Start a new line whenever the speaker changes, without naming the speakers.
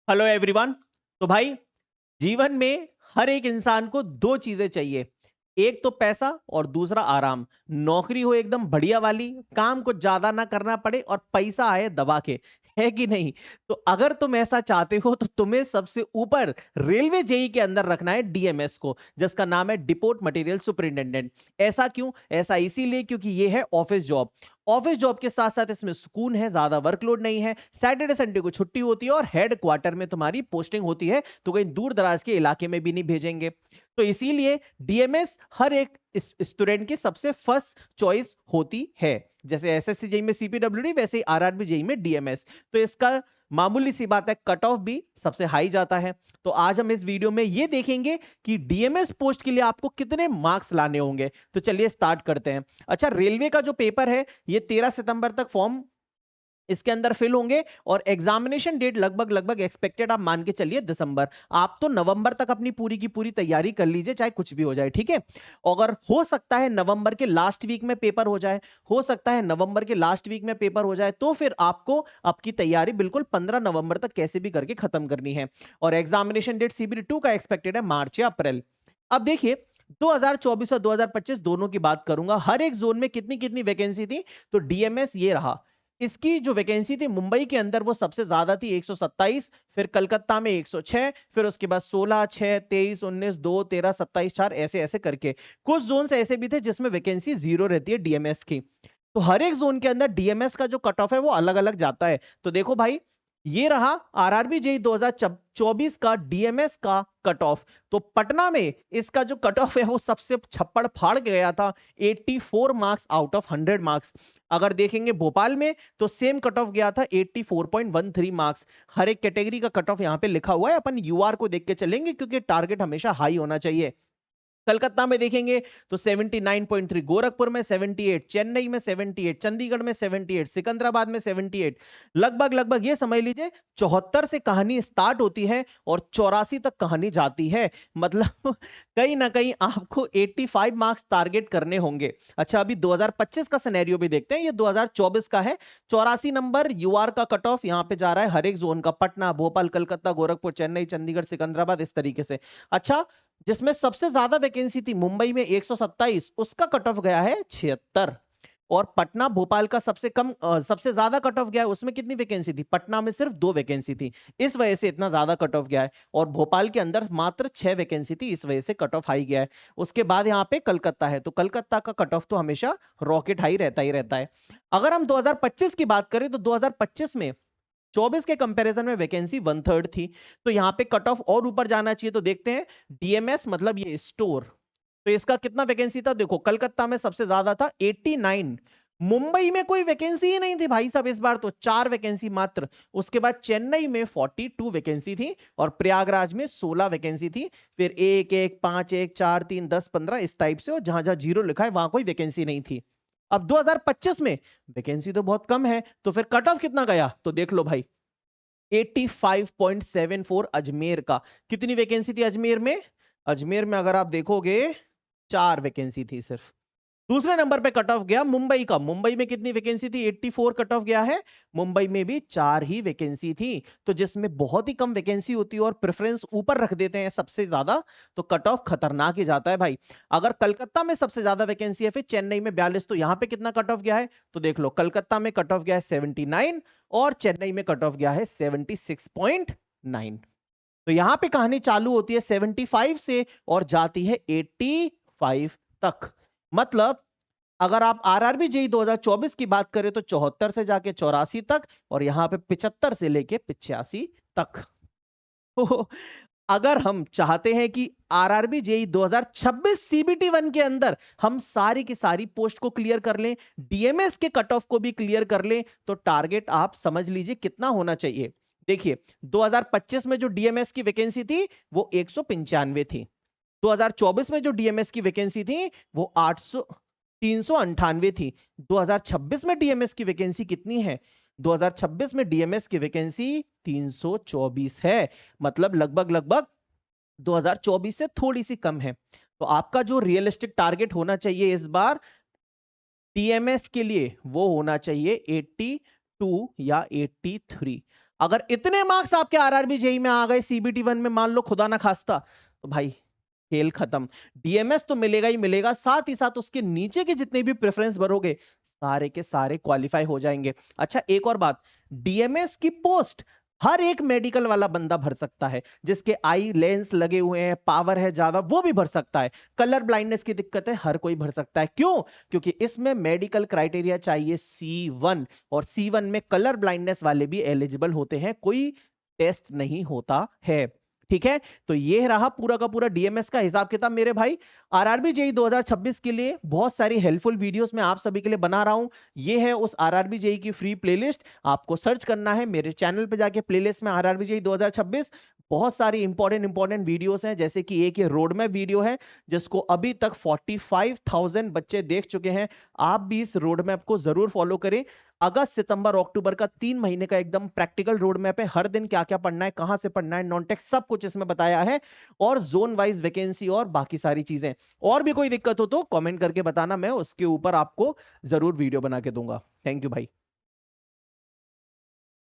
Hello everyone. तो भाई, जीवन में हर एक इंसान को दो चीजें चाहिए। एक तो पैसा और दूसरा आराम। नौकरी हो एकदम बढ़िया वाली, काम को ज्यादा ना करना पड़े और पैसा आए दबा के। है कि नहीं? तो अगर तुम ऐसा चाहते हो तो तुम्हें सबसे ऊपर रेलवे जेई के अंदर रखना है डीएमएस को, जिसका नाम है डिपोट मटेरियल सुपरिंटेंडेंट। ऐसा क्यों? ऐसा इसीलिए क्योंकि ये है ऑफिस जॉब। ऑफिस जॉब के साथ साथ इसमें सुकून है, ज्यादा वर्कलोड नहीं है, सैटरडे संडे को छुट्टी होती है और हेड क्वार्टर में तुम्हारी पोस्टिंग होती है, तो कहीं दूर दराज के इलाके में भी नहीं भेजेंगे। तो इसीलिए डीएमएस हर एक स्टूडेंट की सबसे फर्स्ट चॉइस होती है। जैसे एसएससी जेई में सीपीडब्ल्यूडी, वैसे ही आरआरबी जेई में डीएमएस। तो इसका मामूली सी बात है, कट ऑफ भी सबसे हाई जाता है। तो आज हम इस वीडियो में ये देखेंगे कि डीएमएस पोस्ट के लिए आपको कितने मार्क्स लाने होंगे। तो चलिए स्टार्ट करते हैं। अच्छा, रेलवे का जो पेपर है ये 13 सितंबर तक फॉर्म इसके अंदर फिल होंगे और एग्जामिनेशन डेट लगभग लगभग एक्सपेक्टेड आप मान के चलिए दिसंबर। आप तो नवंबर तक अपनी पूरी की पूरी तैयारी कर लीजिए, चाहे कुछ भी हो जाए, ठीक है। अगर हो सकता है नवंबर के लास्ट वीक में पेपर हो जाए, हो सकता है नवंबर के लास्ट वीक में पेपर हो जाए, तो फिर आपको आपकी तैयारी बिल्कुल 15 नवंबर तक कैसे भी करके खत्म करनी है। और एग्जामिनेशन डेट सीबीटी 2 का एक्सपेक्टेड है मार्च या अप्रैल। अब देखिए, 2024 और 2025 दोनों की बात करूंगा, हर एक जोन में कितनी कितनी वैकेंसी थी। तो डीएमएस ये रहा। इसकी जो वैकेंसी थी मुंबई के अंदर वो सबसे ज्यादा थी 127, फिर कलकत्ता में 106, फिर उसके बाद 16, 6, 23, 19, 2, 13, 27, 4, ऐसे ऐसे करके। कुछ जोन ऐसे भी थे जिसमें वैकेंसी जीरो रहती है डीएमएस की। तो हर एक जोन के अंदर डीएमएस का जो कट ऑफ है वो अलग अलग जाता है। तो देखो भाई, ये रहा आरआरबी जेई 2024 का डीएमएस का कट ऑफ। तो पटना में इसका जो कट ऑफ है वो सबसे छप्पड़ फाड़ के गया था, 84 मार्क्स आउट ऑफ 100 मार्क्स। अगर देखेंगे भोपाल में तो सेम कट ऑफ गया था 84.13 मार्क्स। हर एक कैटेगरी का कट ऑफ यहां पे लिखा हुआ है, अपन यूआर को देख के चलेंगे क्योंकि टारगेट हमेशा हाई होना चाहिए। कलकत्ता में देखेंगे तो 79.3, गोरखपुर में 78, चेन्नई में 78, चंडीगढ़ में 78, सिकंदराबाद में 78। लगभग लगभग ये समझ लीजिए 74 से कहानी स्टार्ट होती है और 84 तक कहानी जाती है। मतलब कहीं ना कहीं आपको 85 मार्क्स टारगेट करने होंगे। अच्छा, अभी 2025 का सिनेरियो भी देखते हैं, ये 2024 का है। 84 नंबर यूआर का कट ऑफ यहां पे जा रहा है हर एक जोन का, पटना, भोपाल, कलकत्ता, गोरखपुर, चेन्नई, चंडीगढ़, सिकंदराबाद, इस तरीके से। अच्छा, जिसमें सबसे ज्यादा वैकेंसी थी मुंबई में 127, उसका कट ऑफ गया है 76। और पटना भोपाल का सबसे कम सबसे ज्यादा कट ऑफ गया है, उसमें कितनी वैकेंसी थी? पटना में सिर्फ 2 वैकेंसी थी, इस वजह से इतना ज्यादा कट ऑफ गया है। और भोपाल के अंदर मात्र 6 वैकेंसी थी, इस वजह से कट ऑफ हाई गया है। उसके बाद यहाँ पे कलकत्ता है, तो कलकत्ता का कट ऑफ तो हमेशा रॉकेट हाई रहता ही रहता है। अगर हम 2025 की बात करें तो 2025 में 24 के कंपैरिजन में वैकेंसी 1/3 थी। तो यहां पे कट ऑफ और ऊपर जाना चाहिए। तो देखते हैं, डीएमएस मतलब ये स्टोर, तो इसका कितना वैकेंसी था? देखो, कलकत्ता में सबसे ज्यादा था 89। मुंबई में कोई वैकेंसी ही नहीं थी भाई साहब, इस बार तो 4 वैकेंसी मात्र। उसके बाद चेन्नई में 42 वैकेंसी थी और प्रयागराज में 16 वैकेंसी थी। फिर 1, 1, 5, 1, 4, 3, 10, 15 इस टाइप से, और जहां जहां जीरो लिखा है वहां कोई वैकेंसी नहीं थी। अब 2025 में वैकेंसी तो बहुत कम है, तो फिर कट ऑफ कितना गया? तो देख लो भाई, 85.74 अजमेर का। कितनी वैकेंसी थी अजमेर में? अजमेर में अगर आप देखोगे 4 वैकेंसी थी सिर्फ। दूसरे नंबर पे कट ऑफ गया मुंबई का। मुंबई में कितनी वैकेंसी थी? 84 कट ऑफ गया है। मुंबई में भी 4 ही वैकेंसी थी। तो जिसमें बहुत ही कम वैकेंसी होती है और प्रेफरेंस ऊपर रख देते हैं सबसे ज्यादा, तो कट ऑफ खतरनाक ही जाता है भाई। अगर कलकत्ता में सबसे ज्यादा वैकेंसी है, फिर चेन्नई में 42, तो यहां पे कितना कट ऑफ गया है? तो देख लो, कलकत्ता में कट ऑफ गया है 79 और चेन्नई में कट ऑफ गया है 76.9। तो यहां पे कहानी चालू होती है 75 से और जाती है 85 तक। मतलब अगर आप आरआरबी जेई 2024 की बात करें तो 74 से जाके 84 तक, और यहां पे 75 से लेके 85 तक। तो अगर हम चाहते हैं कि आरआरबी जेई 2026 सीबीटी 1 के अंदर हम सारी की सारी पोस्ट को क्लियर कर लें, डीएमएस के कट ऑफ को भी क्लियर कर लें, तो टारगेट आप समझ लीजिए कितना होना चाहिए। देखिए, 2025 में जो डीएमएस की वैकेंसी थी वो 195 थी। 2024 में जो डीएमएस की वैकेंसी थी वो 398 थी। 2026 में डीएमएस की वैकेंसी कितनी है? 2026 में डीएमएस की वैकेंसी 324 है। मतलब लगभग लगभग 2024 से थोड़ी सी कम है। तो आपका जो रियलिस्टिक टारगेट होना चाहिए इस बार डीएमएस के लिए, वो होना चाहिए 82 या 83। अगर इतने मार्क्स आपके आरआरबी जेई में आ गए सीबीटी 1 में, मान लो खुदा ना खास्ता, तो भाई खेल खत्म। डीएमएस तो मिलेगा ही मिलेगा, साथ ही साथ उसके नीचे के जितने भी प्रेफरेंस भरोगे सारे के सारे क्वालिफाई हो जाएंगे। अच्छा एक और बात, डीएमएस की पोस्ट हर एक मेडिकल वाला बंदा भर सकता है, जिसके आई लेंस लगे हुए हैं, पावर है ज्यादा, वो भी भर सकता है। कलर ब्लाइंडनेस की दिक्कत है, हर कोई भर सकता है। क्यों? क्योंकि इसमें मेडिकल क्राइटेरिया चाहिए C1, और C1 में कलर ब्लाइंडनेस वाले भी एलिजिबल होते हैं, कोई टेस्ट नहीं होता है। ठीक है, तो ये रहा पूरा का पूरा डीएमएस का हिसाब किताब मेरे भाई। आरआरबी जेई 2026 के लिए बहुत सारी हेल्पफुल वीडियोस मैं आप सभी के लिए बना रहा हूं। ये है उस आरआरबी जेई की फ्री प्लेलिस्ट, आपको सर्च करना है मेरे चैनल पे जाके, प्लेलिस्ट में आरआरबी जेई 2026। बहुत सारी इंपॉर्टेंट वीडियोस हैं, जैसे कि एक ये रोड मैप वीडियो है जिसको अभी तक 45,000 बच्चे देख चुके हैं। आप भी इस रोड मैप को जरूर फॉलो करें। अगस्त सितंबर अक्टूबर का 3 महीने का एकदम प्रैक्टिकल रोड मैप है, हर दिन क्या क्या पढ़ना है, कहां से पढ़ना है, नॉन टेक सब कुछ इसमें बताया है, और जोन वाइज वैकेंसी और बाकी सारी चीजें। और भी कोई दिक्कत हो तो कमेंट करके बताना, मैं उसके ऊपर आपको जरूर वीडियो बना के दूंगा। थैंक यू भाई।